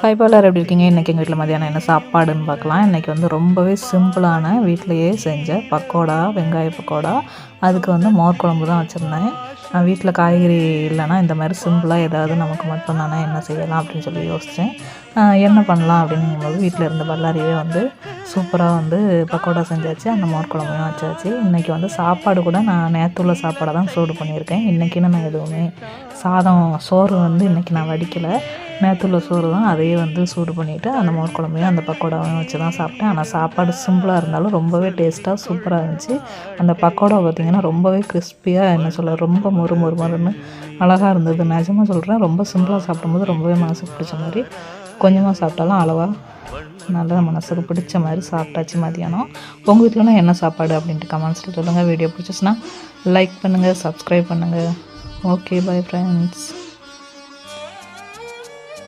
Hi பாலர் எப்படி இருக்கீங்க? இன்றைக்கி எங்கள் வீட்டில் மதியானம் என்ன சாப்பாடுன்னு பார்க்கலாம். இன்றைக்கி வந்து ரொம்பவே சிம்பிளான வீட்டிலையே செஞ்ச பக்கோடா, வெங்காய பக்கோடா. அதுக்கு வந்து மோர் குழம்பு தான் வச்சுருந்தேன். வீட்டில் காய்கறி இல்லைன்னா இந்த மாதிரி சிம்பிளாக ஏதாவது நமக்கு மட்டும் தானே என்ன செய்யலாம் அப்படின்னு சொல்லி யோசித்தேன். என்ன பண்ணலாம் அப்படிங்கும்போது வீட்டில் இருந்த பல்லாரியே வந்து சூப்பராக வந்து பக்கோடா செஞ்சாச்சு. அந்த மோர் குழம்பையும் வச்சாச்சு. இன்றைக்கி வந்து சாப்பாடு கூட நான் நேற்று உள்ள சாப்பாடை தான் சூடு பண்ணியிருக்கேன். இன்றைக்கின்னு நான் எதுவுமே சோறு வந்து இன்றைக்கி நான் வடிக்கலை. நேற்று உள்ள சோறு தான், அதையே வந்து சூடு பண்ணிவிட்டு அந்த மோர் குழம்பையும் அந்த பக்கோடாவையும் வச்சு தான் சாப்பிட்டேன். ஆனால் சாப்பாடு சிம்பிளாக இருந்தாலும் ரொம்பவே டேஸ்ட்டாக சூப்பராக இருந்துச்சு. அந்த பக்கோடா பார்த்திங்கன்னா ரொம்பவே கிறிஸ்பியாக, என்ன சொல்ல, ரொம்ப மொறு மொறு மொறுன்னு அழகாக இருந்தது. நிஜமாக சொல்கிறேன், ரொம்ப சிம்பிளாக சாப்பிடும்போது ரொம்பவே மனசுக்கு பிடிச்ச மாதிரி, கொஞ்சமாக சாப்பிட்டாலும் அளவாக நல்லா மனசுக்கு பிடிச்ச மாதிரி சாப்பிட்டாச்சு மதியானம். உங்கள் வீட்டிலலாம் என்ன சாப்பாடு அப்படின்ட்டு கமெண்ட்ஸில் சொல்லுங்கள். வீடியோ பிடிச்சிச்சுன்னா லைக் பண்ணுங்கள், சப்ஸ்கிரைப் பண்ணுங்கள். Okay, bye friends.